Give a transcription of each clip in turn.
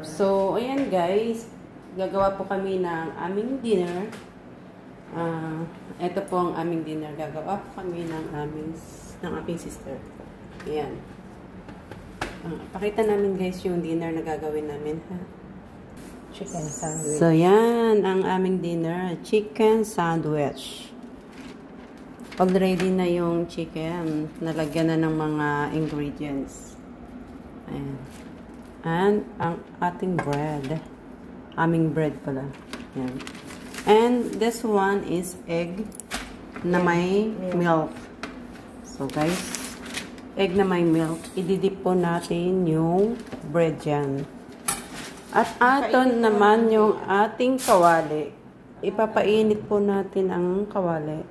So, ayan guys. Gagawa po kami ng aming dinner. Ito po ang aming dinner. Gagawa po kami ng aking sister. Ayan. Pakita namin guys yung dinner na gagawin namin, ha? Chicken sandwich. So, yan ang aming dinner. Chicken sandwich. Already na yung chicken. Nalagyan na ng mga ingredients. Ayan. And ang ating bread. Aming bread pala. Ayan. And this one is egg na may milk. So, guys, egg na may milk. Ididip po natin yung bread dyan. At aton naman yung ating kawali. Ipapainit po natin ang kawali.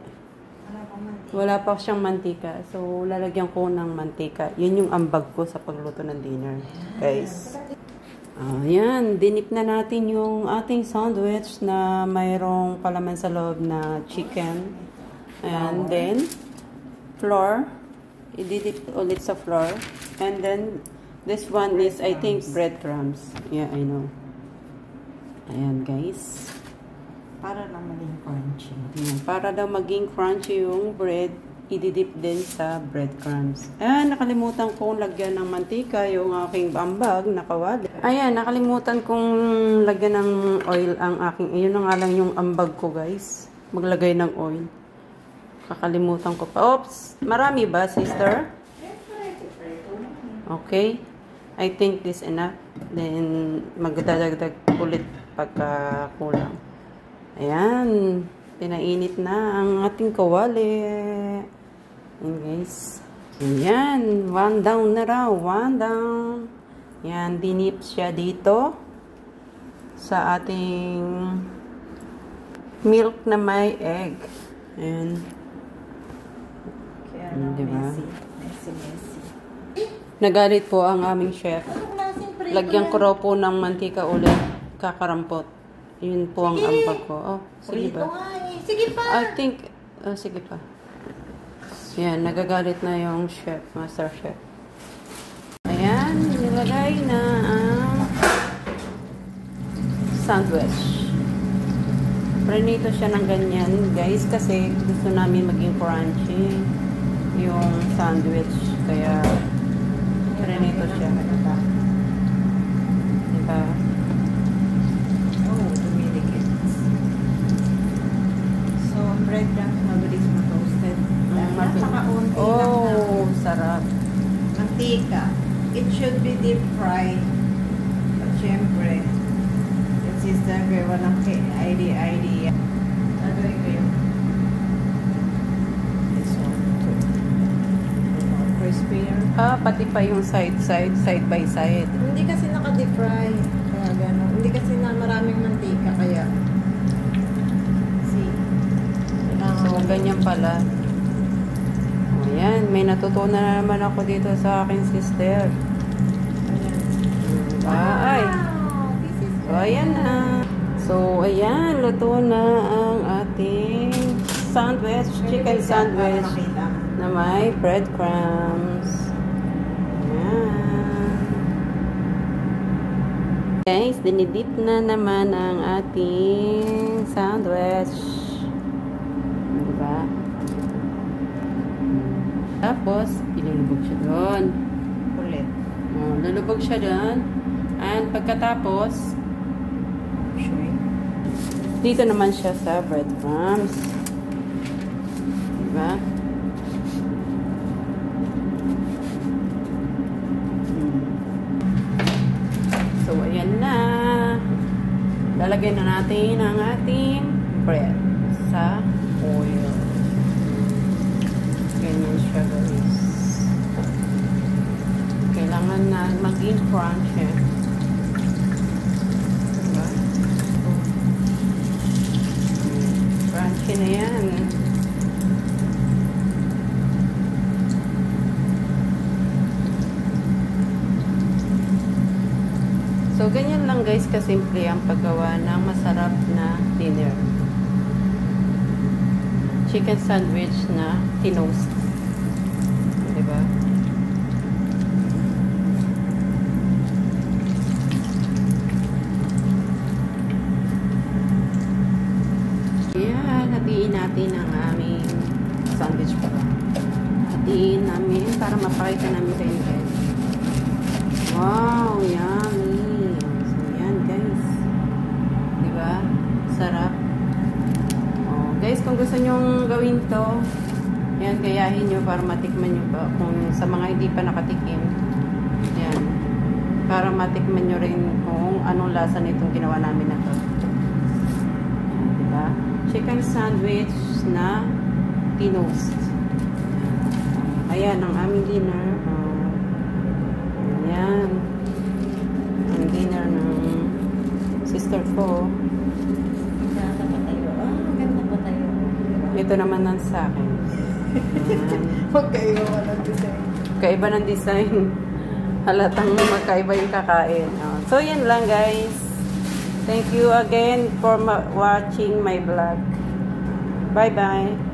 Wala pa siyang mantika. So, lalagyan ko ng mantika. Yun yung ambag ko sa pagluto ng dinner. Guys. Ayan. Dinip na natin yung ating sandwich na mayroong palaman sa loob na chicken. And then, flour. Ididip ulit sa flour. And then, this one is, I think, breadcrumbs. Yeah, I know. Ayan, guys. Para na maging crunchy. Ayan, para daw maging crunchy yung bread, ididip din sa breadcrumbs. Ayan, nakalimutan kong lagyan ng mantika yung aking ambag na kawali. Ayan, nakalimutan kong lagyan ng oil ang aking, yun na nga lang yung ambag ko guys. Maglagay ng oil. Kakalimutan ko pa. Oops! Marami ba, sister? Okay. I think this enough. Then, magdadagdag ulit pagka kulang. Ayan. Pinainit na ang ating kawali. Ayan, guys. Ayan. One down na raw. One down. Ayan. Dinip siya dito sa ating milk na may egg. Ayan. Diba? Messy. Nagalit po ang aming chef. Lagyan ko raw po ng mantika ulit. Kakarampot. Yun po ang ambag ko. Oh, sige ba? Sige pa. I think, sige pa. Ayan, nagagalit na yung chef, master chef. Ayan, nilagay na ang sandwich. Prenito siya ng ganyan, guys, kasi gusto namin maging crunchy yung sandwich. Kaya, prenito siya. Diba? Bread lang mabilis ma-toasted. Napaka-unti lang na sarap. Mantika. It should be deep fried. But syempre, yung sister girl, walang idea. Gagawin ko yun. This one too. Crispier. Pati pa yung side by side. Hindi kasi naka-deep fry. Kaya gano'n. Hindi kasi na maraming mantika, kaya so, ganyan pala. Ayan, may natutunan na naman ako dito sa aking sister. Ay! So, ayan na. So, ayan, luto na ang ating sandwich, chicken sandwich na may breadcrumbs. Ayan. Guys, dinidip na naman ang ating sandwich. Diba? Tapos, ilulubog siya doon. ulit. Lulubog siya doon. And pagkatapos, dito naman siya sa breadcrumbs. Diba? So, ayan na. Lalagyan na natin ang ating bread sa oil. Ganyan siya, guys. Kailangan na maging crunchy. Diba? Crunchy na yan. So, ganyan lang guys kasimple ang paggawa ng masarap na dinner. Chicken sandwich na tinost. Diba? natin ang aming sandwich pa. Hatiin namin para mapakita namin sa inyo guys. Wow, yummy. So, yan guys. Diba? Sarap. Oh, guys, kung gusto nyong gawin to, yan, gayahin nyo para matikman nyo ba. Kung sa mga hindi pa nakatikim, yan. Para matikman nyo rin kung anong lasa nitong ginawa namin na to. Yan, diba? Chicken sandwich na tinost. Ayan, ang aming dinner. Ayan. Ang dinner ng sister ko. Maganda pa tayo. Maganda pa tayo. Ito naman ang sa akin. Magkaiba ng design. Kaiba ng design. Halatang magkaiba yung kakain. So, yan lang guys. Thank you again for watching my vlog. Bye-bye.